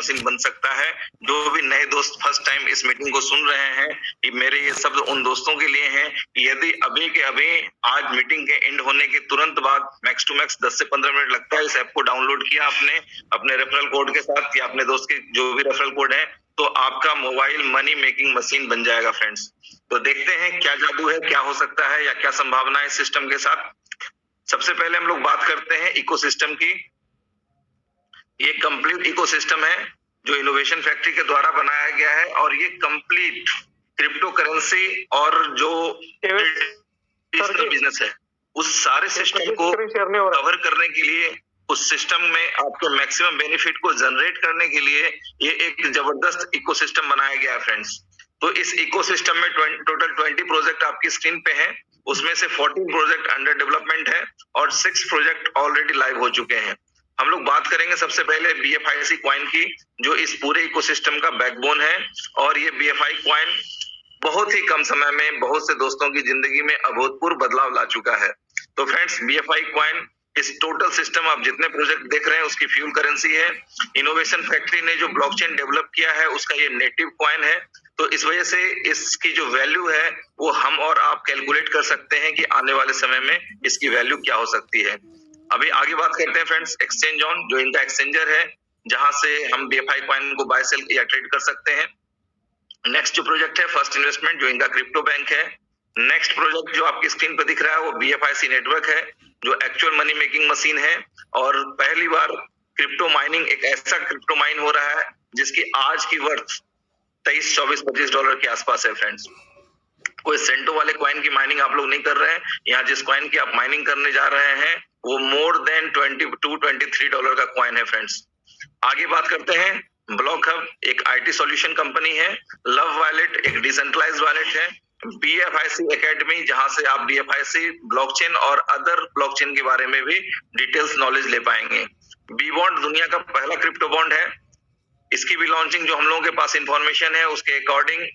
Machine बन सकता है। जो भी नए दोस्त फर्स्ट टाइम इस मीटिंग को सुन रहे हैं, कि मेरे ये शब्द उन दोस्तों के लिए हैं कि यदि अभी के अभी आज मीटिंग के एंड होने के तुरंत बाद मैक्स टू मैक्स 10 से 15 मिनट लगता है, इस ऐप को डाउनलोड किया आपने अपने रेफरल कोड के साथ या अपने दोस्त के जो भी रेफरल कोड है, तो आपका मोबाइल मनी मेकिंग मशीन बन जाएगा फ्रेंड्स। तो देखते हैं क्या जादू है, क्या हो सकता है या क्या संभावना है इस सिस्टम के साथ। सबसे पहले हम लोग बात करते हैं इकोसिस्टम की। ये कंप्लीट इकोसिस्टम है जो इनोवेशन फैक्ट्री के द्वारा बनाया गया है और ये कंप्लीट क्रिप्टो करेंसी और जो बिजनेस है उस सारे सिस्टम को कवर करने के लिए, उस सिस्टम में आपको मैक्सिमम बेनिफिट को जनरेट करने के लिए ये एक जबरदस्त इकोसिस्टम बनाया गया है फ्रेंड्स। तो इस इकोसिस्टम में टोटल 20 प्रोजेक्ट आपकी स्क्रीन पे हैं, उसमें से 14 प्रोजेक्ट अंडर डेवलपमेंट है और 6 प्रोजेक्ट ऑलरेडी लाइव हो चुके हैं। हम लोग बात करेंगे सबसे पहले BFIC कॉइन की, जो इस पूरे इकोसिस्टम का बैकबोन है और ये BFI कॉइन बहुत ही कम समय में बहुत से दोस्तों की जिंदगी में अभूतपूर्व बदलाव ला चुका है। तो फ्रेंड्स, BFI कॉइन इस टोटल सिस्टम आप जितने प्रोजेक्ट देख रहे हैं उसकी फ्यूल करेंसी है। इनोवेशन फैक्ट्री ने जो ब्लॉकचेन डेवलप किया है उसका ये नेटिव कॉइन है। तो इस वजह से इसकी जो वैल्यू है वो हम और आप कैलकुलेट कर सकते हैं कि आने वाले समय में इसकी वैल्यू क्या हो सकती है। अभी आगे बात करते हैं फ्रेंड्स एक्सचेंज ऑन, जो इनका एक्सचेंजर है जहां से हम BFI कॉइन को बाय सेल या ट्रेड कर सकते हैं। नेक्स्ट जो प्रोजेक्ट है फर्स्ट इन्वेस्टमेंट, जो इनका क्रिप्टो बैंक है। नेक्स्ट प्रोजेक्ट जो आपकी स्क्रीन पर दिख रहा है वो BFIC नेटवर्क है, जो एक्चुअल मनी मेकिंग मशीन है और पहली बार क्रिप्टो माइनिंग, एक ऐसा क्रिप्टो माइन हो रहा है जिसकी आज की वर्थ 23, 24, 25 डॉलर के आसपास है फ्रेंड्स। कोई सेंटो वाले कॉइन की माइनिंग आप लोग नहीं कर रहे हैं, यहाँ जिस कॉइन की आप माइनिंग करने जा रहे हैं वो मोर देन 22, 23 डॉलर का कॉइन है फ्रेंड्स। आगे बात करते हैं ब्लॉक हब, एक IT सॉल्यूशन कंपनी है। लव वॉलेट एक डिसेंट्रलाइज्ड वॉलेट है। BFIC एकेडमी, जहां से आप BFIC ब्लॉकचेन और अदर ब्लॉकचेन के बारे में भी डिटेल्स नॉलेज ले पाएंगे। बीबॉन्ड दुनिया का पहला क्रिप्टो बॉन्ड है, इसकी भी लॉन्चिंग जो हम लोगों के पास इंफॉर्मेशन है उसके अकॉर्डिंग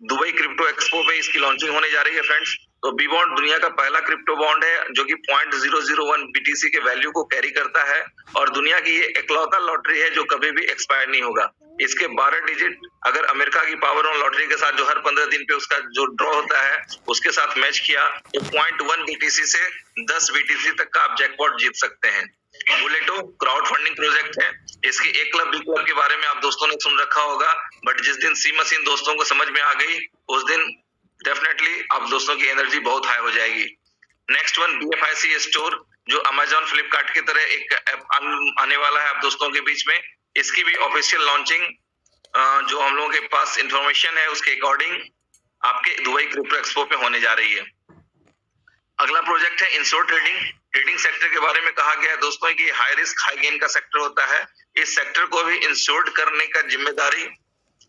दुबई क्रिप्टो एक्सपो पे इसकी लॉन्चिंग होने जा रही है फ्रेंड्स। तो बीबॉन्ड दुनिया का पहला क्रिप्टो बॉन्ड है जो कि 0.001 BTC के वैल्यू को कैरी करता है और दुनिया की ये इकलौता लॉटरी है जो कभी भी एक्सपायर नहीं होगा। इसके 12 डिजिट अगर अमेरिका की पावर ऑन लॉटरी के साथ जो हर 15 दिन पे उसका जो ड्रॉ होता है उसके साथ मैच किया तो 0.1 BTC से 10 BTC तक का आप जैकपॉट जीत सकते हैं। बुलेटो क्राउड फंडिंग प्रोजेक्ट है, इसकी ए क्लब बी क्लब के बारे में आप दोस्तों ने सुन रखा होगा, बट जिस दिन सी मशीन दोस्तों को समझ में आ गई उस दिन डेफिनेटली आप दोस्तों की एनर्जी बहुत हाई हो जाएगी। नेक्स्ट वन BFIC स्टोर, जो अमेजॉन फ्लिपकार्ट की तरह एक ऐप आने वाला है आप दोस्तों के बीच में। इसकी भी ऑफिशियल लॉन्चिंग जो हम लोगों के पास इंफॉर्मेशन है उसके अकॉर्डिंग आपके दुबई क्रिप्टो एक्सपो पे होने जा रही है। अगला प्रोजेक्ट है इंश्योर ट्रेडिंग। ट्रेडिंग सेक्टर के बारे में कहा गया है दोस्तों कि हाई रिस्क हाई गेन का सेक्टर होता है। इस सेक्टर को भी इंश्योर्ड करने का जिम्मेदारी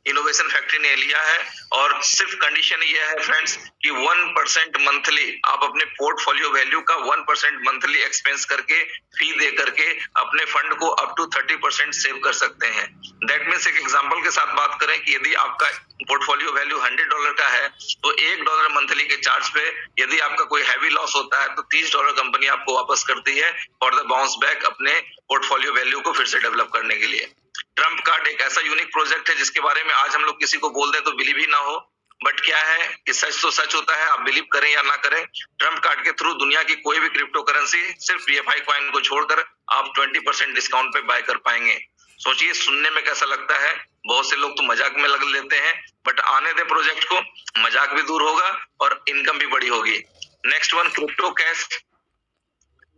इनोवेशन फैक्ट्री ने लिया है और सिर्फ कंडीशन ये है फ्रेंड्स कि 1% मंथली आप अपने पोर्टफोलियो वैल्यू का 1% मंथली एक्सपेंस करके फी दे करके अपने फंड को अप टू 30% सेव कर सकते हैं। दैट मीन्स एक एग्जांपल के साथ बात करें कि यदि आपका पोर्टफोलियो वैल्यू $100 का है तो $1 मंथली के चार्ज पे यदि आपका कोई हैवी लॉस होता है तो $30 कंपनी आपको वापस करती है फॉर द बाउंस बैक अपने पोर्टफोलियो वैल्यू को फिर से डेवलप करने के लिए। ट्रम्प कार्ड एक ऐसा यूनिक प्रोजेक्ट है जिसके बारे में आज हम लोग किसी को बोल दें तो बिलीव ही ना हो, बट क्या है कि सच तो सच होता है, आप बिलीव करें या ना करें। ट्रम्प कार्ड के थ्रू दुनिया की कोई भी क्रिप्टो करेंसी सिर्फ BFI कॉइन को छोड़कर आप 20% डिस्काउंट पे बाय कर पाएंगे। सोचिए सुनने में कैसा लगता है, बहुत से लोग तो मजाक में लग लेते हैं, बट आने दे प्रोजेक्ट को, मजाक भी दूर होगा और इनकम भी बड़ी होगी। नेक्स्ट वन क्रिप्टो कैश,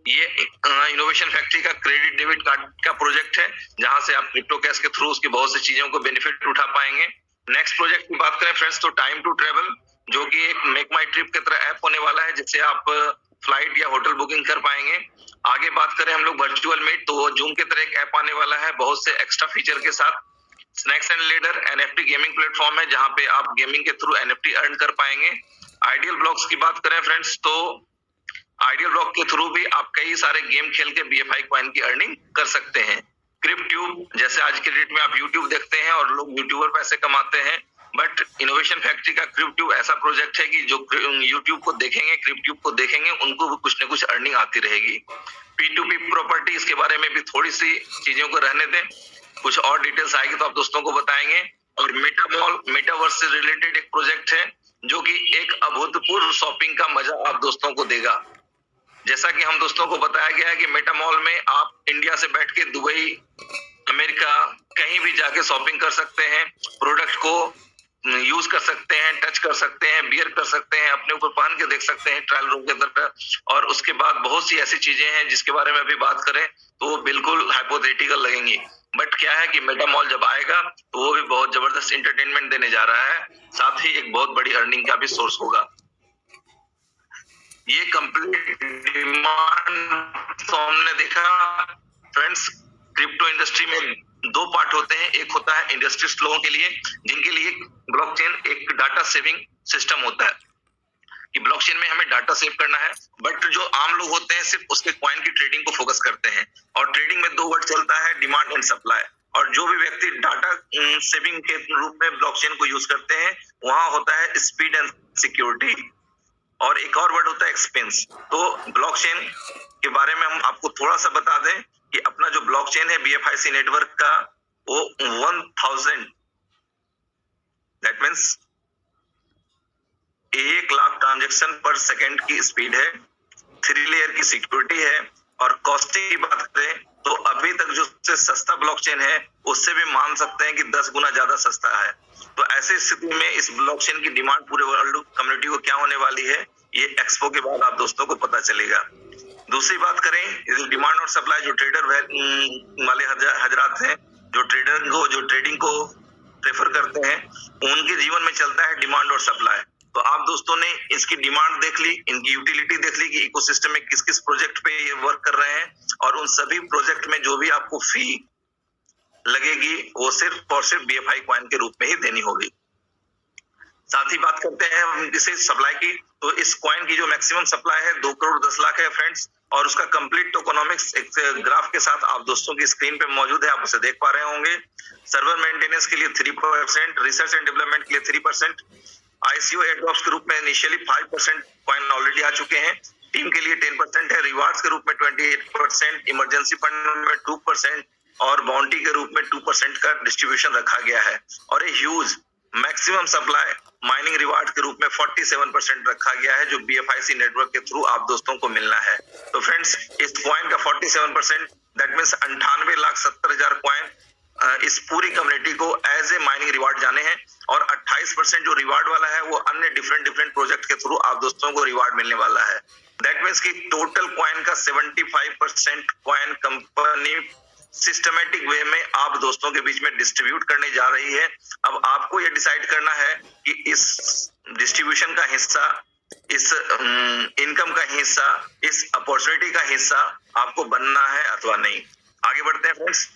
ये इनोवेशन फैक्ट्री का क्रेडिट डेबिट कार्ड का प्रोजेक्ट है जहां से आप क्रिप्टो कैश के थ्रू उसकी बहुत सी चीजों को बेनिफिट उठा पाएंगे। नेक्स्ट प्रोजेक्ट की बात करें फ्रेंड्स तो टाइम टू ट्रेवल, जो कि एक मेक माई ट्रिप की तरह ऐप होने वाला है जिससे आप फ्लाइट या होटल बुकिंग कर पाएंगे। आगे बात करें हम लोग वर्चुअल मीट, तो जूम की तरह एक ऐप आने वाला है बहुत से एक्स्ट्रा फीचर के साथ। Snacks and ladder NFT gaming platform है जहां पे आप गेमिंग के थ्रू NFT अर्न कर पाएंगे। आइडियल ब्लॉक्स की बात करें फ्रेंड्स तो आइडियल ब्लॉक के थ्रू भी आप कई सारे गेम खेल के BFI कॉइन की अर्निंग कर सकते हैं। क्रिप्ट्यूब, जैसे आज के डेट में आप यूट्यूब देखते हैं और लोग यूट्यूबर पैसे कमाते हैं, बट इनोवेशन फैक्ट्री का क्रिप्ट्यूब ऐसा प्रोजेक्ट है कि जो यूट्यूब को देखेंगे, क्रिप्ट्यूब को देखेंगे, उनको भी कुछ न कुछ अर्निंग आती रहेगी। P2P प्रॉपर्टी, इसके बारे में भी थोड़ी सी चीजों को रहने दें। कुछ और डिटेल्स आएगी तो आप दोस्तों को बताएंगे। और मेटामॉल मेटावर्स से रिलेटेड एक प्रोजेक्ट है जो कि एक अभूतपूर्व शॉपिंग का मजा आप दोस्तों को देगा। जैसा कि हम दोस्तों को बताया गया है कि मेटा मॉल में आप इंडिया से बैठ के दुबई, अमेरिका कहीं भी जाके शॉपिंग कर सकते हैं, प्रोडक्ट को यूज कर सकते हैं, टच कर सकते हैं, बियर कर सकते हैं, अपने ऊपर पहन के देख सकते हैं ट्रायल रूम के अंदर। और उसके बाद बहुत सी ऐसी चीजें हैं जिसके बारे में अभी बात करें तो वो बिल्कुल हाइपोथेटिकल लगेंगी, बट क्या है कि मेटा मॉल जब आएगा तो वो भी बहुत जबरदस्त एंटरटेनमेंट देने जा रहा है, साथ ही एक बहुत बड़ी अर्निंग का भी सोर्स होगा। ये कंप्लीट डिमांड तो हमने देखा फ्रेंड्स, क्रिप्टो इंडस्ट्री में दो पार्ट होते हैं। एक होता है इंडस्ट्रियलिस्ट लोगों के लिए जिनके लिए ब्लॉकचेन एक डाटा सेविंग सिस्टम होता है कि ब्लॉकचेन में हमें डाटा सेव करना है, बट जो आम लोग होते हैं सिर्फ उसके कॉइन की ट्रेडिंग को फोकस करते हैं। और ट्रेडिंग में दो वर्ड चलता है, डिमांड एंड सप्लाई। और जो भी व्यक्ति डाटा सेविंग के रूप में ब्लॉकचेन को यूज करते हैं वहां होता है स्पीड एंड सिक्योरिटी, और एक और वर्ड होता है एक्सपेंस। तो ब्लॉकचेन के बारे में हम आपको थोड़ा सा बता दें कि अपना जो ब्लॉकचेन है BFIC नेटवर्क का वो 1000 दैट मींस 1,00,000 ट्रांजैक्शन पर सेकंड की स्पीड है, 3 लेयर की सिक्योरिटी है। और कॉस्टिंग की बात करें तो अभी तक जो सबसे सस्ता ब्लॉकचेन है उससे भी मान सकते हैं कि 10 गुना ज्यादा सस्ता है। तो ऐसी स्थिति में इस ब्लॉकचेन की डिमांड पूरे वर्ल्ड कम्युनिटी को क्या होने वाली है ये एक्सपो के बाद आप दोस्तों को पता चलेगा। दूसरी बात करें डिमांड और सप्लाई, जो ट्रेडर वाले हजरात हैं जो ट्रेडिंग को प्रेफर करते हैं उनके जीवन में चलता है डिमांड और सप्लाई। तो आप दोस्तों ने इसकी डिमांड देख ली, इनकी यूटिलिटी देख ली कि इकोसिस्टम में किस किस प्रोजेक्ट पे ये वर्क कर रहे हैं, और उन सभी प्रोजेक्ट में जो भी आपको फी लगेगी वो सिर्फ और सिर्फ BFI कॉइन के रूप में ही देनी होगी। साथ ही बात करते हैं हम इसे सप्लाई की, तो इस कॉइन की जो मैक्सिमम सप्लाई है 2 करोड़ 10 लाख है फ्रेंड्स, और उसका कंप्लीट टोकोनॉमिक्स एक ग्राफ के साथ आप दोस्तों की स्क्रीन पे मौजूद है, आप उसे देख पा रहे होंगे। सर्वर मेंटेनेंस के लिए 3%, रिसर्च एंड डेवलपमेंट के लिए 3%, ICO एयरड्रॉप्स के रूप में इनिशियली 5% कॉइन ऑलरेडी आ चुके हैं, टीम के लिए 10% है, रिवार्ड्स के रूप में 28%, इमरजेंसी फंड में 2% और बाउंटी के रूप में 2% का डिस्ट्रीब्यूशन रखा गया है। और एक huge maximum supply mining reward के रूप में 47% रखा गया है जो BFIC नेटवर्क के थ्रू आप दोस्तों को मिलना है। तो फ्रेंड्स इस कॉइन का 47% दैट मींस 98,70,000 कॉइन इस पूरी कम्युनिटी को एज ए माइनिंग रिवार्ड जाने हैं, और 28% जो रिवार्ड वाला है वो अन्य डिफरेंट प्रोजेक्ट के थ्रू आप दोस्तों को रिवार्ड मिलने वाला है। दैट मींस कि टोटल कॉइन का 75% कॉइन कंपनी सिस्टमेटिक वे में आप दोस्तों के बीच में डिस्ट्रीब्यूट करने जा रही है। अब आपको ये डिसाइड करना है कि इस डिस्ट्रीब्यूशन का हिस्सा, इस इनकम का हिस्सा, इस अपॉर्चुनिटी का हिस्सा आपको बनना है अथवा नहीं। आगे बढ़ते हैं friends.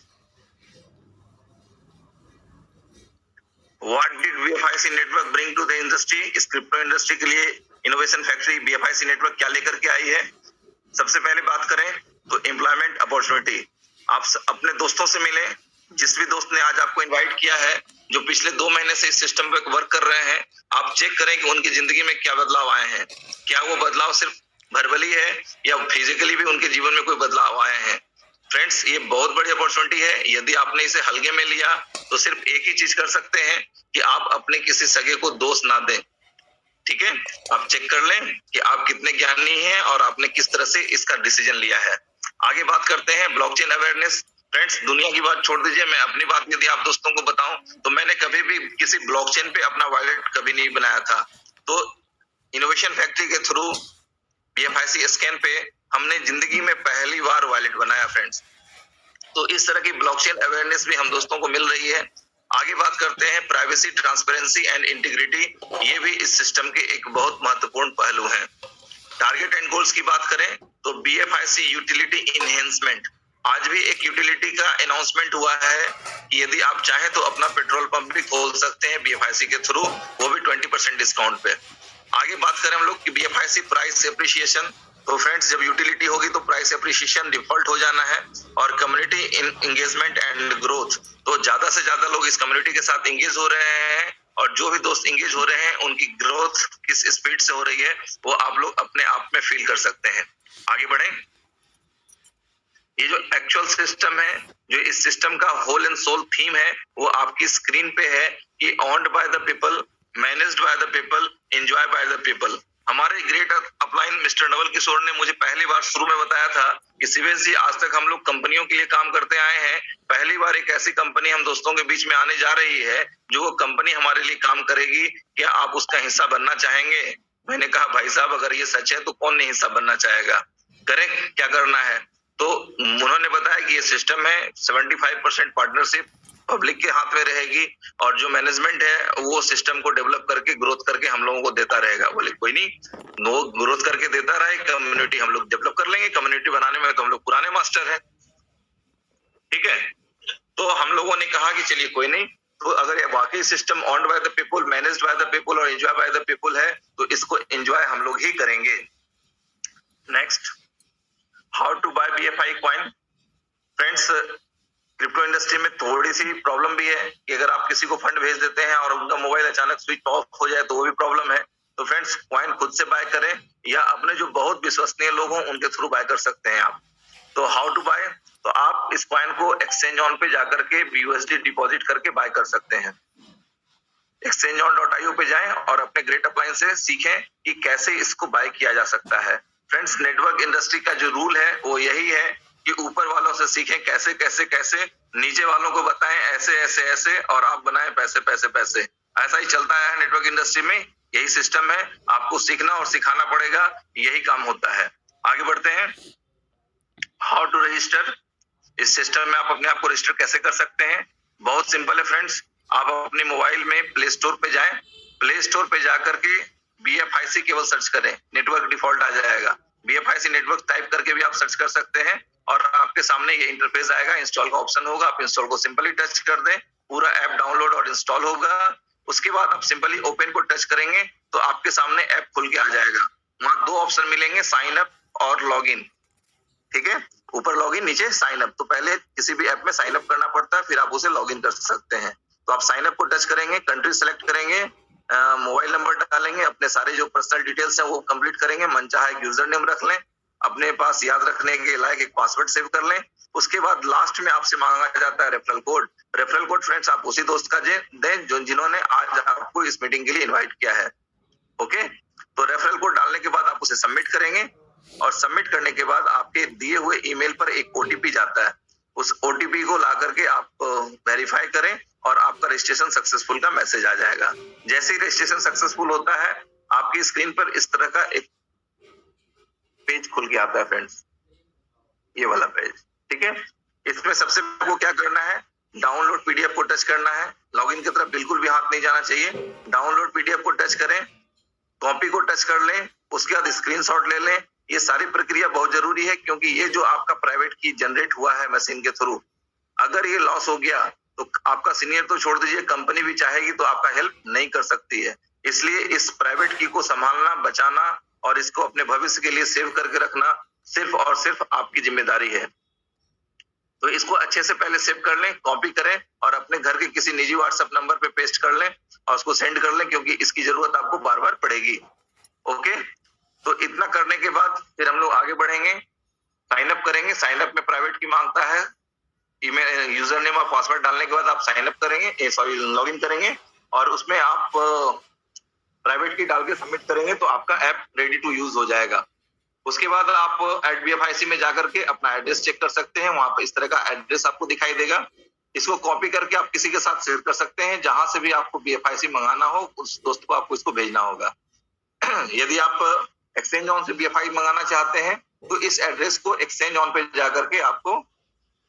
What did BFIC network bring to the industry? इस क्रिप्टो इंडस्ट्री के लिए इनोवेशन फैक्ट्री BFIC नेटवर्क क्या लेकर के आई है? सबसे पहले बात करें तो एम्प्लॉयमेंट अपॉर्चुनिटी। आप अपने दोस्तों से मिले, जिस भी दोस्त ने आज आपको इनवाइट किया है, जो पिछले 2 महीने से इस सिस्टम पे वर्क कर रहे हैं, आप चेक करें कि उनकी जिंदगी में क्या बदलाव आए हैं। क्या वो बदलाव सिर्फ वर्बली है या फिजिकली भी उनके जीवन में कोई बदलाव आए हैं। फ्रेंड्स ये बहुत बड़ी अपॉर्चुनिटी है। यदि आपने इसे हल्के में लिया तो सिर्फ एक ही चीज कर सकते हैं कि आप अपने किसी सगे को दोष ना दें। ठीक है, आप चेक कर लें कि आप कितने ज्ञानी हैं और आपने किस तरह से इसका डिसीजन लिया है। आगे बात करते हैं ब्लॉकचेन अवेयरनेस। फ्रेंड्स दुनिया की बात छोड़ दीजिए, मैं अपनी बात यदि आप दोस्तों को बताऊं तो मैंने कभी भी किसी ब्लॉकचेन पे अपना वॉलेट कभी नहीं बनाया था। तो इनोवेशन फैक्ट्री के थ्रू BFIC स्कैन पे हमने जिंदगी में पहली बार वॉलेट बनाया फ्रेंड्स। तो इस तरह की ब्लॉकचेन अवेयरनेस भी हम दोस्तों को मिल रही है। आगे बात करते हैं प्राइवेसी, ट्रांसपेरेंसी एंड इंटीग्रिटी। ये भी इस सिस्टम के एक बहुत महत्वपूर्ण पहलू हैं। टारगेट एंड गोल्स की बात करें तो BFIC यूटिलिटी इनहेंसमेंट, आज भी एक यूटिलिटी का अनाउंसमेंट हुआ है कि यदि आप चाहें तो अपना पेट्रोल पंप भी खोल सकते हैं BFIC के थ्रू, वो भी 20% डिस्काउंट पे। आगे बात करें हम लोग कि BFIC प्राइस एप्रिसिएशन। तो फ्रेंड्स जब यूटिलिटी होगी तो प्राइस एप्रिसिएशन डिफॉल्ट हो जाना है, और कम्युनिटी एंगेजमेंट एंड ग्रोथ, तो ज्यादा से ज्यादा लोग इस कम्युनिटी के साथ एंगेज हो रहे हैं, और जो भी दोस्त एंगेज हो रहे हैं उनकी ग्रोथ किस स्पीड से हो रही है वो आप लोग अपने आप में फील कर सकते हैं। आगे बढ़ें। ये जो एक्चुअल सिस्टम है, जो इस सिस्टम का होल एंड सोल थीम है, वो आपकी स्क्रीन पे है कि owned by the people, managed by the people, enjoy by the people. हमारे great upline mister Naval Kishore ने मुझे पहली बार शुरू में बताया था कि शिवेश जी, आज तक हम लोग कंपनियों के लिए काम करते आए हैं, पहली बार एक ऐसी कंपनी हम दोस्तों के बीच में आने जा रही है जो वो कंपनी हमारे लिए काम करेगी, क्या आप उसका हिस्सा बनना चाहेंगे? मैंने कहा भाई साहब, अगर ये सच है तो कौन नहीं हिस्सा बनना चाहेगा, करें, क्या करना है? तो उन्होंने बताया कि ये सिस्टम है, 75% पार्टनरशिप पब्लिक के हाथ में रहेगी और जो मैनेजमेंट है वो सिस्टम को डेवलप करके ग्रोथ करके हम लोगों को देता रहेगा। बोले कोई नहीं, नो ग्रोथ करके देता रहे, कम्युनिटी हम लोग डेवलप कर लेंगे, कम्युनिटी बनाने में तो हम लोग पुराने मास्टर हैं, ठीक है। तो हम लोगों ने कहा कि चलिए कोई नहीं, तो अगर ये वाकई system owned by the people, managed by the people और एंजॉय बाय द पीपल है, तो इसको एंजॉय हम लोग ही करेंगे। Next, how to buy BFI coin. Friends, crypto industry में थोड़ी सी प्रॉब्लम भी है कि अगर आप किसी को फंड भेज देते हैं और उनका मोबाइल अचानक स्विच ऑफ हो जाए तो वो भी प्रॉब्लम है। तो फ्रेंड्स, कॉइन खुद से बाय करें या अपने जो बहुत विश्वसनीय लोग हों उनके थ्रू बाय कर सकते हैं आप। तो हाउ टू बाय, तो आप इस कॉइन को एक्सचेंज ऑन पे जाकर के BUSD डिपॉजिट करके बाय कर सकते हैं। exchangeon.io पे जाएं और अपने ग्रेट अपलाइन से सीखें कि कैसे इसको बाय किया जा सकता है। फ्रेंड्स, नेटवर्क इंडस्ट्री का जो रूल है वो यही है कि ऊपर वालों से सीखें कैसे कैसे कैसे, नीचे वालों को बताएं ऐसे ऐसे ऐसे, और आप बनाएं पैसे पैसे पैसे। ऐसा ही चलता है नेटवर्क इंडस्ट्री में, यही सिस्टम है, आपको सीखना और सिखाना पड़ेगा, यही काम होता है। आगे बढ़ते हैं, हाउ टू रजिस्टर। इस सिस्टम में आप अपने आप को रजिस्टर कैसे कर सकते हैं? बहुत सिंपल है फ्रेंड्स, आप अपने मोबाइल में प्ले स्टोर पे जाएं, प्ले स्टोर पे जाकर के BFIC केवल सर्च करें, नेटवर्क डिफॉल्ट आ जाएगा। BFIC नेटवर्क टाइप करके भी आप सर्च कर सकते हैं और आपके सामने ये इंटरफेस आएगा, इंस्टॉल का ऑप्शन होगा, आप इंस्टॉल को सिंपली टच कर दें, पूरा ऐप डाउनलोड और इंस्टॉल होगा। उसके बाद आप सिंपली ओपन को टच करेंगे तो आपके सामने ऐप खुल के आ जाएगा। वहां दो ऑप्शन मिलेंगे, साइन अप और लॉग इन, ठीक है। ऊपर लॉगिन, नीचे साइन अप। तो पहले किसी भी ऐप में साइन अप करना पड़ता है, फिर आप उसे लॉगिन कर सकते हैं। तो आप साइन अप को टच करेंगे, कंट्री सेलेक्ट करेंगे, मोबाइल नंबर डालेंगे, अपने सारे जो पर्सनल डिटेल्स हैं वो कंप्लीट करेंगे, मनचाहा एक यूजर नेम रख लें, अपने पास याद रखने के लायक एक पासवर्ड सेव कर लें। उसके बाद लास्ट में आपसे मांगा जाता है referral code. Referral code friends आप उसी दोस्त का दें जो जिन्होंने आज आपको इस मीटिंग के लिए इन्वाइट किया है, ओके। तो रेफरल कोड डालने के बाद आप उसे सबमिट करेंगे और सबमिट करने के बाद आपके दिए हुए ईमेल पर एक OTP जाता है। उस OTP को ला करके आप वेरीफाई करें और आपका रजिस्ट्रेशन सक्सेसफुल का मैसेज आ जाएगा। जैसे ही रजिस्ट्रेशन सक्सेसफुल होता है, आपकी स्क्रीन पर इस तरह का एक पेज खुल के आता है फ्रेंड्स, ये वाला पेज, ठीक है। इसमें सबसे आपको क्या करना है, डाउनलोड PDF को टच करना है, लॉगिन की तरफ बिल्कुल भी हाथ नहीं जाना चाहिए। डाउनलोड PDF को टच करें, कॉपी को टच कर लें, उसके बाद स्क्रीनशॉट ले लें। ये सारी प्रक्रिया बहुत जरूरी है क्योंकि ये जो आपका प्राइवेट की जनरेट हुआ है मशीन के थ्रू, अगर ये लॉस हो गया तो आपका सीनियर तो छोड़ दीजिए, कंपनी भी चाहेगी तो आपका हेल्प नहीं कर सकती है। इसलिए इस प्राइवेट की को संभालना, बचाना और इसको अपने भविष्य के लिए सेव करके रखना सिर्फ और सिर्फ आपकी जिम्मेदारी है। तो इसको अच्छे से पहले सेव कर लें, कॉपी करें और अपने घर के किसी निजी WhatsApp नंबर पे पेस्ट कर लें और उसको सेंड कर लें क्योंकि इसकी जरूरत आपको बार बार पड़ेगी, ओके। तो इतना करने के बाद फिर हम लोग आगे बढ़ेंगे, साइन अप करेंगे। साइन अप में प्राइवेट की मांगता है, ईमेल यूजर नेम और पासवर्ड डालने के बाद आप साइन अप करेंगे, सॉरी लॉगिन करेंगे और उसमें आप प्राइवेट की डाल के सबमिट करेंगे तो आपका ऐप रेडी टू यूज हो जाएगा। उसके बाद आप @BFIC में जाकर के अपना एड्रेस चेक कर सकते हैं, वहां पर इस तरह का एड्रेस आपको दिखाई देगा। इसको कॉपी करके आप किसी के साथ शेयर कर सकते हैं, जहां से भी आपको BFIC मंगाना हो उस दोस्त को आपको इसको भेजना होगा। यदि आप एक्सचेंज ऑन से BFI मंगाना चाहते हैं तो इस एड्रेस को एक्सचेंज ऑन पे जाकर के आपको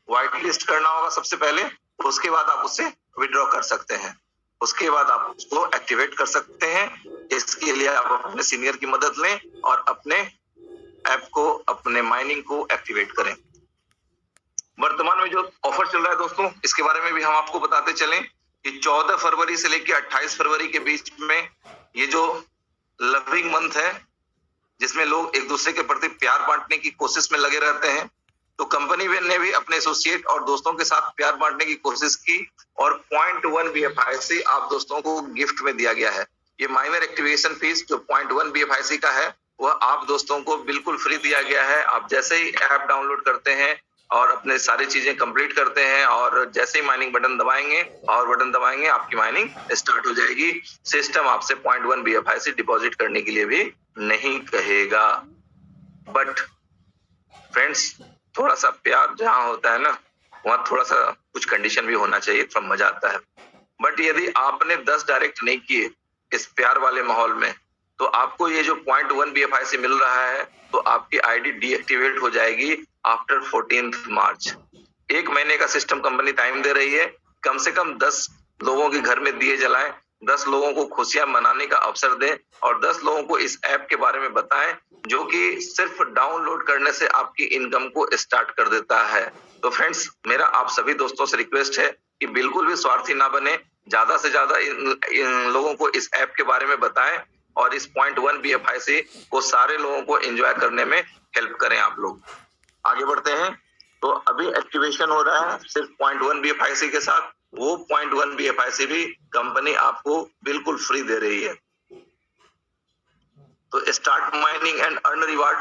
व्हाइट लिस्ट करना होगा सबसे पहले, उसके बाद आप उससे विड्रॉ कर सकते हैं, उसके बाद आप उसको एक्टिवेट कर सकते हैं। इसके लिए आप अपने सीनियर की मदद लें और अपने ऐप को, अपने माइनिंग को एक्टिवेट करें। वर्तमान में जो ऑफर चल रहा है दोस्तों, इसके बारे में भी हम आपको बताते चलें कि 14 फरवरी से लेकर 28 फरवरी के बीच में ये जो लविंग मंथ है जिसमें लोग एक दूसरे के प्रति प्यार बांटने की कोशिश में लगे रहते हैं, तो कंपनी ने भी अपने एसोसिएट और दोस्तों के साथ प्यार बांटने की कोशिश की और 0.1 BFIC आप दोस्तों को गिफ्ट में दिया गया है। ये माइनर एक्टिवेशन फीस जो 0.1 BFIC का है वह आप दोस्तों को बिल्कुल फ्री दिया गया है। आप जैसे ही ऐप डाउनलोड करते हैं और अपने सारी चीजें कंप्लीट करते हैं और जैसे ही माइनिंग बटन दबाएंगे, पावर बटन दबाएंगे, आपकी माइनिंग स्टार्ट हो जाएगी। सिस्टम आपसे 0.1 BFIC डिपॉजिट करने के लिए भी नहीं कहेगा। बट फ्रेंड्स, थोड़ा सा प्यार जहां होता है ना, वहां थोड़ा सा कुछ कंडीशन भी होना चाहिए, थोड़ा मजा आता है। बट यदि आपने 10 डायरेक्ट नहीं किए इस प्यार वाले माहौल में, तो आपको ये जो 0.1 BFIC मिल रहा है, तो आपकी आईडी डीएक्टिवेट हो जाएगी आफ्टर 14 मार्च। 1 महीने का सिस्टम कंपनी टाइम दे रही है। कम से कम 10 लोगों के घर में दिए जलाएं, 10 लोगों को खुशियां मनाने का अवसर दें और 10 लोगों को इस ऐप के बारे में बताएं, जो कि सिर्फ डाउनलोड करने से आपकी इनकम को स्टार्ट कर देता है। तो फ्रेंड्स, मेरा आप सभी दोस्तों से रिक्वेस्ट है कि बिल्कुल भी स्वार्थी ना बने, ज्यादा से ज्यादा इन लोगों को इस ऐप के बारे में बताएं और इस 0.1 BFIC को सारे लोगों को एंजॉय करने में हेल्प करें आप लोग। आगे बढ़ते हैं। तो अभी एक्टिवेशन हो रहा है सिर्फ 0.1 BFIC के साथ। वो 0.1 BFIC भी कंपनी आपको बिल्कुल फ्री दे रही है। तो start mining and earn reward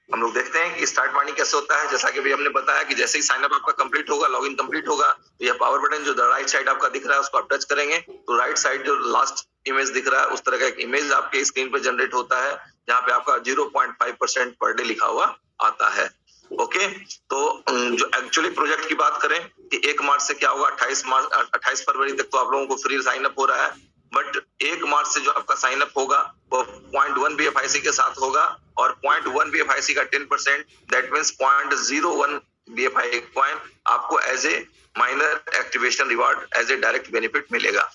हम लोग देखते हैं कि स्टार्ट माइनिंग कैसे होता है। जैसा कि अभी हमने बताया कि जैसे ही साइन अप आपका कंप्लीट होगा, लॉगिन कंप्लीट होगा, तो यह पावर बटन जो राइट साइड आपका दिख रहा है उसको आप टच करेंगे, तो राइट साइड जो लास्ट इमेज दिख रहा है उस तरह का एक इमेज आपके स्क्रीन पर जनरेट होता है, जहां पे आपका 0.5% पर डे लिखा हुआ आता है। ओके, तो जो एक्चुअली प्रोजेक्ट की बात करें कि 1 मार्च से क्या होगा, 28 फरवरी तक तो आप लोगों को फ्री साइन अप हो रहा है। बट 1 मार्च से जो आपका साइन अप होगा वो 0.1 BFIC के साथ होगा और 0.1 BFIC का 10%, दैट मींस 0.01 BFI कॉइन आपको as a minor activation reward, as a direct benefit मिलेगा।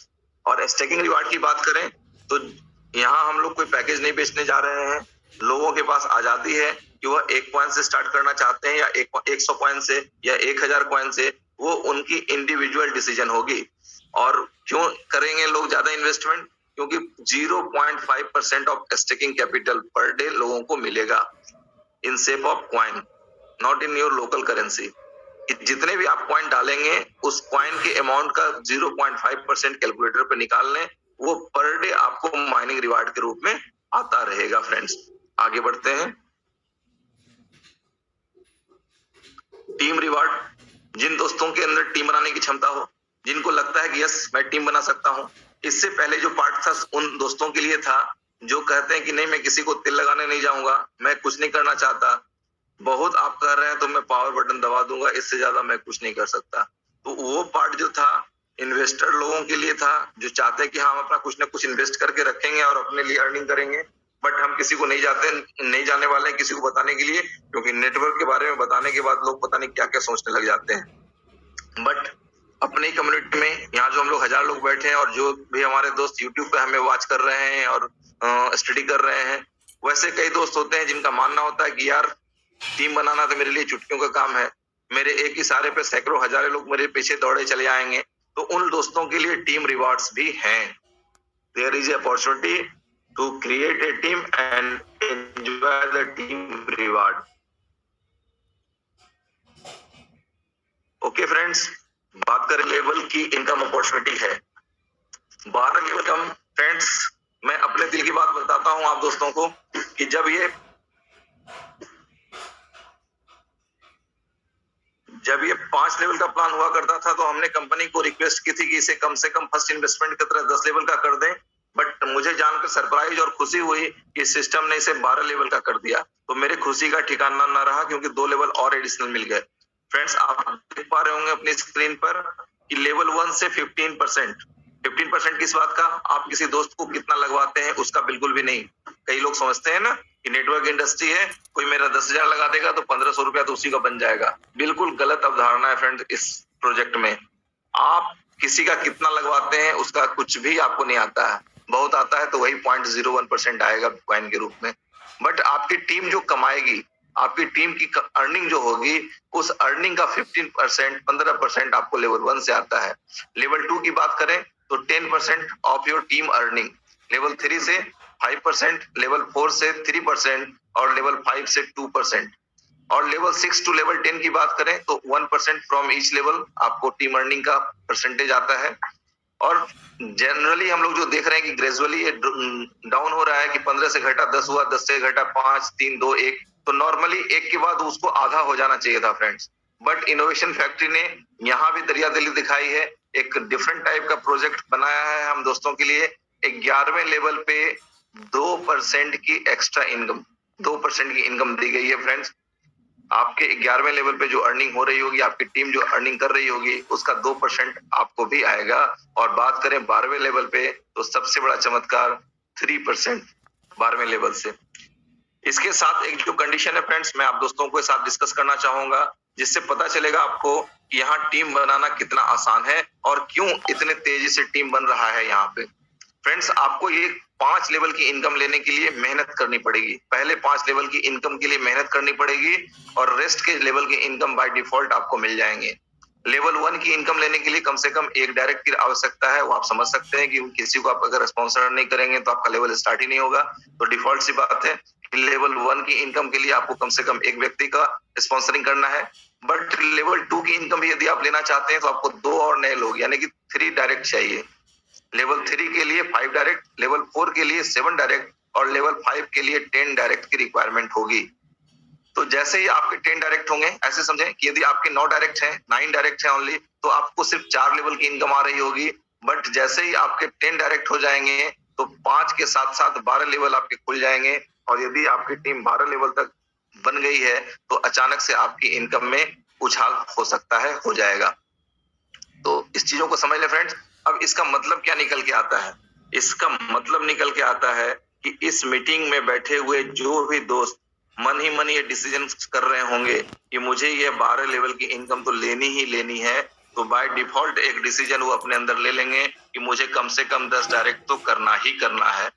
और स्टेकिंग रिवार्ड की बात करें तो यहाँ हम लोग कोई पैकेज नहीं बेचने जा रहे हैं। लोगों के पास आजादी है कि वह 1 कॉइन से स्टार्ट करना चाहते हैं या 100 कॉइन से या 1000 कॉइन से, वो उनकी इंडिविजुअल डिसीजन होगी। और क्यों करेंगे लोग ज्यादा इन्वेस्टमेंट? क्योंकि 0.5% of staking capital per day लोगों को मिलेगा in shape of coin, not in your local currency. जितने भी आप कॉइन डालेंगे उस कॉइन के अमाउंट का 0.5% कैलकुलेटर पे निकाल लें, वो पर डे आपको माइनिंग रिवार्ड के रूप में आता रहेगा। फ्रेंड्स, आगे बढ़ते हैं। टीम रिवार्ड, जिन दोस्तों के अंदर टीम बनाने की क्षमता हो, जिनको लगता है कि यस मैं टीम बना सकता हूं। इससे पहले जो पार्ट था उन दोस्तों के लिए था जो कहते हैं कि नहीं, मैं किसी को तिल लगाने नहीं जाऊंगा, मैं कुछ नहीं करना चाहता। बहुत आप कर रहे हैं तो मैं पावर बटन दबा दूंगा, इससे ज्यादा मैं कुछ नहीं कर सकता। तो वो पार्ट जो था इन्वेस्टर लोगों के लिए था, जो चाहते हैं कि हम अपना कुछ ना कुछ इन्वेस्ट करके रखेंगे और अपने लिए अर्निंग करेंगे। बट हम किसी को नहीं जाने वाले हैं किसी को बताने के लिए, क्योंकि नेटवर्क के बारे में बताने के बाद लोग पता नहीं क्या क्या सोचने लग जाते हैं। बट अपनी कम्युनिटी में यहाँ जो हम लोग 1000 लोग बैठे हैं और जो भी हमारे दोस्त यूट्यूब पे हमें वॉच कर रहे हैं और स्टडी कर रहे हैं, वैसे कई दोस्त होते हैं जिनका मानना होता है कि यार टीम बनाना तो मेरे लिए चुटकियों का काम है, मेरे एक इशारे पे सैकड़ों हजारों लोग मेरे पीछे दौड़े चले आएंगे। तो उन दोस्तों के लिए टीम रिवार्ड्स भी हैं। There is opportunity to create a team and enjoy the team reward. Okay friends, बात करें लेवल की इनकम अपॉर्चुनिटी है 12 लेवल कम। फ्रेंड्स, मैं अपने दिल की बात बताता हूं आप दोस्तों को कि जब ये 5 लेवल का प्लान हुआ करता था तो हमने कंपनी को रिक्वेस्ट की थी कि इसे कम से कम फर्स्ट इन्वेस्टमेंट की तरह 10 लेवल का कर दें। बट मुझे जानकर सरप्राइज और खुशी हुई कि सिस्टम ने इसे 12 लेवल का कर दिया। तो मेरे खुशी का ठिकाना न रहा, क्योंकि 2 लेवल और एडिशनल मिल गए। फ्रेंड्स, आप देख पा रहे होंगे अपनी स्क्रीन पर कि लेवल 1 से 15% किस बात का? आप किसी दोस्त को कितना लगवाते हैं उसका, बिल्कुल भी नहीं। कई लोग समझते हैं ना कि नेटवर्क इंडस्ट्री है, कोई मेरा 10,000 लगा देगा तो 1500 रुपया तो उसी का बन जाएगा। बिल्कुल गलत अवधारणा है फ्रेंड। इस प्रोजेक्ट में आप किसी का कितना लगवाते हैं उसका कुछ भी आपको नहीं आता है। बहुत आता है तो वही 0.01% आएगा कॉइन के रूप में। बट आपकी टीम जो कमाएगी, आपकी टीम की अर्निंग जो होगी, उस अर्निंग का 15% आपको लेवल 1 से आता है। लेवल 2 की बात करें तो 10% of your team earning, level 3 से 5%, लेवल 4 से 3% और लेवल 5 से 2%। और लेवल 6 टू लेवल 10 की बात करें तो 1% फ्रॉम ईच लेवल आपको टीम अर्निंग का परसेंटेज आता है। और जनरली हम लोग जो देख रहे हैं कि ग्रेजुअली ये डाउन हो रहा है कि 15 से घटा 10 हुआ, 10 से घटा 5, 3, 2, 1, तो नॉर्मली एक के बाद उसको आधा हो जाना चाहिए था फ्रेंड्स। बट इनोवेशन फैक्ट्री ने यहाँ भी दरियादिली दिखाई है, एक डिफरेंट टाइप का प्रोजेक्ट बनाया है हम दोस्तों के लिए। 11वें लेवल पे 2% की एक्स्ट्रा इनकम, 2% की इनकम दी गई है फ्रेंड्स। आपके 11वें लेवल पे जो अर्निंग हो रही होगी, आपकी टीम जो अर्निंग कर रही होगी, उसका 2% आपको भी आएगा। और बात करें 12वें लेवल पे, तो सबसे बड़ा चमत्कार 3% 12वें लेवल से। इसके साथ एक जो कंडीशन है फ्रेंड्स, मैं आप दोस्तों के साथ डिस्कस करना चाहूंगा, जिससे पता चलेगा आपको कि यहाँ टीम बनाना कितना आसान है और क्यों इतने तेजी से टीम बन रहा है यहाँ पे। फ्रेंड्स, आपको ये 5 लेवल की इनकम लेने के लिए मेहनत करनी पड़ेगी। पहले 5 लेवल की इनकम के लिए मेहनत करनी पड़ेगी और रेस्ट के लेवल के इनकम बाय डिफॉल्ट आपको मिल जाएंगे। लेवल 1 की इनकम लेने के लिए कम से कम एक डायरेक्ट की आवश्यकता है। वो आप समझ सकते हैं कि किसी को आप अगर स्पॉन्सर नहीं करेंगे तो आपका लेवल स्टार्ट ही नहीं होगा। तो डिफॉल्ट सी बात है कि लेवल 1 की इनकम के लिए आपको कम से कम एक व्यक्ति का स्पॉन्सरिंग करना है। बट लेवल 2 की इनकम भी यदि आप लेना चाहते हैं तो आपको 2 और नए लोग यानी कि 3 डायरेक्ट चाहिए। लेवल 3 के लिए 5 डायरेक्ट, लेवल 4 के लिए 7 डायरेक्ट और लेवल 5 के लिए 10 डायरेक्ट की रिक्वायरमेंट होगी। तो जैसे ही आपके 10 डायरेक्ट होंगे, ऐसे समझें कि यदि आपके 9 डायरेक्ट हैं, 9 डायरेक्ट हैं ओनली, तो आपको सिर्फ 4 लेवल की इनकम आ रही होगी। बट जैसे ही आपके 10 डायरेक्ट हो जाएंगे तो 5 के साथ साथ 12 लेवल आपके खुल जाएंगे। और यदि आपकी टीम 12 लेवल तक बन गई है तो अचानक से आपकी इनकम में उछाल हो सकता है, हो जाएगा। तो इस चीजों को समझ ले फ्रेंड्स। अब इसका मतलब क्या निकल के आता है? इसका मतलब निकल के आता है कि इस मीटिंग में बैठे हुए जो भी दोस्त मन ही मन ये डिसीजन कर रहे होंगे कि मुझे ये 12 लेवल की इनकम तो लेनी ही लेनी है, तो बाय डिफॉल्ट एक डिसीजन वो अपने अंदर ले लेंगे कि मुझे कम से कम 10 डायरेक्ट तो करना ही करना है।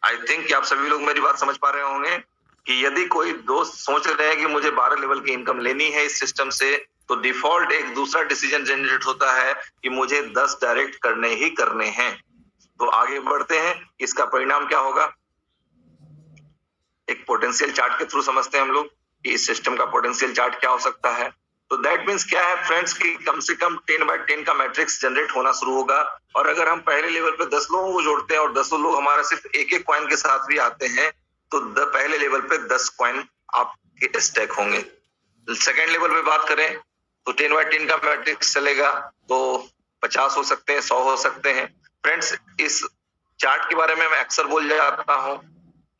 आई थिंक कि आप सभी लोग मेरी बात समझ पा रहे होंगे कि यदि कोई दोस्त सोच रहे हैं कि मुझे 12 लेवल की इनकम लेनी है इस सिस्टम से, तो डिफॉल्ट एक दूसरा डिसीजन जनरेट होता है कि मुझे 10 डायरेक्ट करने ही करने हैं। तो आगे बढ़ते हैं, इसका परिणाम क्या होगा? एक पोटेंशियल चार्ट के थ्रू समझते हैं हम लोग कि इस सिस्टम का पोटेंशियल चार्ट क्या हो सकता है। तो दैट मीन्स क्या है फ्रेंड्स कि कम से कम 10/10 का मैट्रिक्स जनरेट होना शुरू होगा। और अगर हम पहले लेवल पे 10 लोगों को जोड़ते हैं और 10 लोग हमारा सिर्फ एक कॉइन के साथ भी आते हैं, तो पहले लेवल पे 10 कॉइन आपके स्टैक होंगे। सेकेंड लेवल पे बात करें तो 10/10 का मैट्रिक्स चलेगा, तो 50 हो सकते हैं, 100 हो सकते हैं। फ्रेंड्स, इस चार्ट के बारे में मैं अक्सर बोल जाता हूँ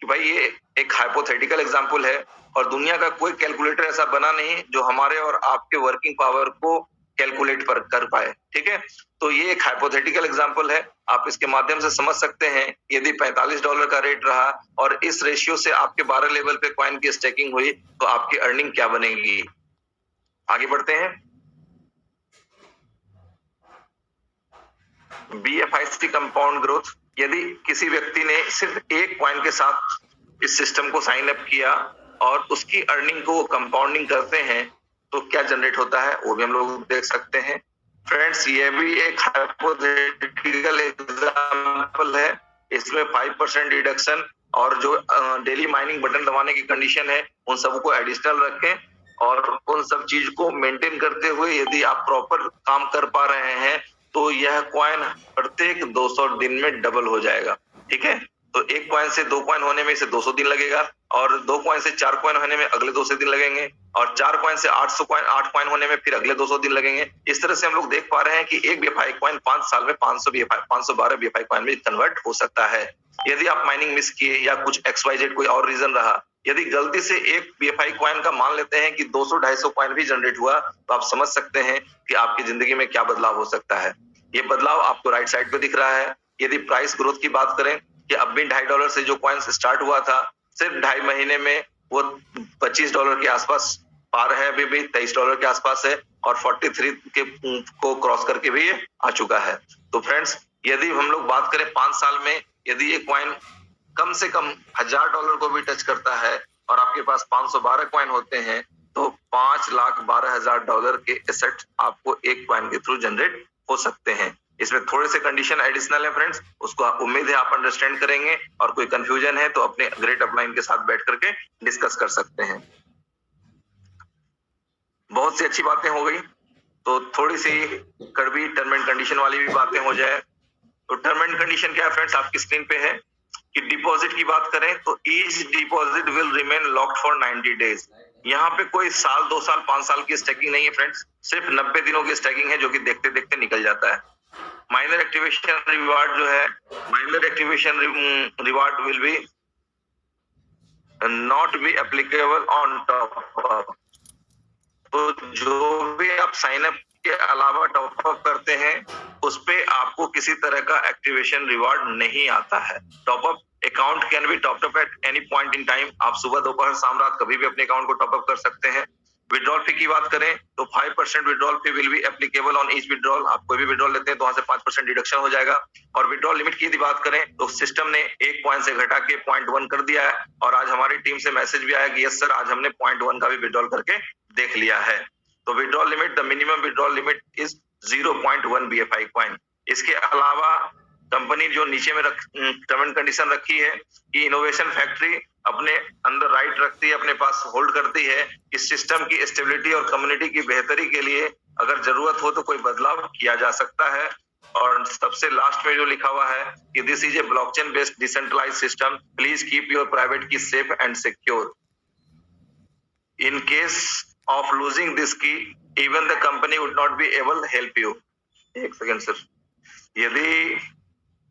कि भाई ये एक हाइपोथेटिकल एग्जांपल है और दुनिया का कोई कैलकुलेटर ऐसा बना नहीं जो हमारे और आपके वर्किंग पावर को कैलकुलेट पर कर पाए। ठीक है, तो ये एक हाइपोथेटिकल एग्जांपल है। आप इसके माध्यम से समझ सकते हैं यदि $45 का रेट रहा और इस रेशियो से आपके 12 लेवल पे कॉइन की स्टेकिंग हुई तो आपकी अर्निंग क्या बनेगी। आगे बढ़ते हैं। BFIC कंपाउंड ग्रोथ, यदि किसी व्यक्ति ने सिर्फ एक कॉइन के साथ इस सिस्टम को साइन अप किया और उसकी अर्निंग को कंपाउंडिंग करते हैं तो क्या जनरेट होता है वो भी हम लोग देख सकते हैं। फ्रेंड्स, ये भी एक हाइपोथेटिकल एग्जांपल है। इसमें 5% रिडक्शन और जो डेली माइनिंग बटन दबाने की कंडीशन है उन सबको एडिशनल रखें और उन सब चीज को मेंटेन करते हुए यदि आप प्रॉपर काम कर पा रहे हैं तो यह कॉइन प्रत्येक 200 दिन में डबल हो जाएगा। ठीक है, तो एक कॉइन से 2 कॉइन होने में इसे 200 दिन लगेगा और 2 कॉइन से 4 कॉइन होने में अगले 200 दिन लगेंगे और 4 कॉइन से 8 कॉइन होने में फिर अगले 200 दिन लगेंगे। इस तरह से हम लोग देख पा रहे हैं कि एक BFI कॉइन 5 साल में 512 BFI कॉइन में कन्वर्ट हो सकता है। यदि आप माइनिंग मिस किए या कुछ XYZ कोई और रीजन रहा, यदि गलती से एक BFI कॉइन का मान लेते हैं कि 200-250 कॉइन भी जनरेट हुआ, तो आप समझ सकते हैं कि आपकी जिंदगी में क्या बदलाव हो सकता है। ये बदलाव आपको राइट साइड पे दिख रहा है। यदि प्राइस ग्रोथ की बात करें कि अब भी $2.5 से जो कॉइन्स स्टार्ट हुआ था, सिर्फ 2.5 महीने में वो $25 के आसपास पार है, अभी भी $23 के आसपास है और 43 के को क्रॉस करके भी ये आ चुका है। तो फ्रेंड्स, यदि हम लोग बात करें 5 साल में यदि ये कॉइन कम से कम $1000 को भी टच करता है और आपके पास 512 कॉइन होते हैं तो $5,12,000 के एसेट आपको एक कॉइन के थ्रू जनरेट हो सकते हैं। इसमें थोड़े से कंडीशन एडिशनल है फ्रेंड्स, उसको उम्मीद है आप अंडरस्टैंड करेंगे और कोई कंफ्यूजन है तो अपने ग्रेट अपलाइन के साथ बैठ करके डिस्कस कर सकते हैं। बहुत सी अच्छी बातें हो गई, तो थोड़ी सी कड़वी टर्म एंड कंडीशन वाली भी बातें हो जाए। तो टर्म एंड कंडीशन क्या है फ्रेंड्स, आपकी स्क्रीन पे है। कि डिपॉजिट की बात करें तो each deposit will remain locked for 90 days. यहाँ पे कोई साल, 2 साल, 5 साल की स्टैकिंग नहीं है फ्रेंड्स, सिर्फ 90 दिनों की स्टैकिंग है जो कि देखते देखते निकल जाता है। माइनर एक्टिवेशन रिवार्ड जो है, minor activation reward will be not be applicable on top. तो जो भी आप साइन अप के अलावा टॉप अप करते हैं उस पे आपको किसी तरह का एक्टिवेशन रिवार्ड नहीं आता है। Top up account can be top up at any point in time. आप सुबह, दोपहर, शाम, रात कभी भी अपने अकाउंट को टॉप अप कर सकते हैं। विड्रॉल फी की बात करें तो 5% withdrawal fee will be applicable on each withdrawal. आप कोई भी विड्रॉल लेते हैं तो वहां से 5% डिडक्शन हो जाएगा। और विड्रॉल लिमिट की यदि बात करें तो सिस्टम ने 1 पॉइंट से घटा के 0.1 कर दिया है और आज हमारी टीम से मैसेज भी आया कि यस सर, आज हमने 0.1 का भी विड्रॉल करके देख लिया है। तो withdrawal limit, the minimum withdrawal limit is 0.1 BFI coin. इसके अलावा कंपनी जो नीचे में टर्म एंड कंडीशन रखी है कि इनोवेशन फैक्ट्री अपने अंदर राइट रखती है, अपने पास होल्ड करती है कि सिस्टम की स्टेबिलिटी और कम्युनिटी की बेहतरी के लिए अगर जरूरत हो तो कोई बदलाव किया जा सकता है। और सबसे लास्ट में जो लिखा हुआ है कि this is a blockchain based decentralised system, please keep your private key safe and secure. In case of losing this key, even the company would not be able to help you. एक second sir, यदि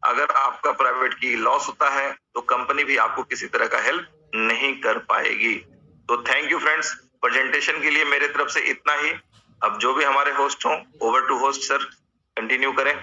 अगर आपका private की loss होता है तो company भी आपको किसी तरह का हेल्प नहीं कर पाएगी। तो थैंक यू फ्रेंड्स, प्रेजेंटेशन के लिए मेरे तरफ से इतना ही। अब जो भी हमारे होस्ट हों, over to host sir, continue करें।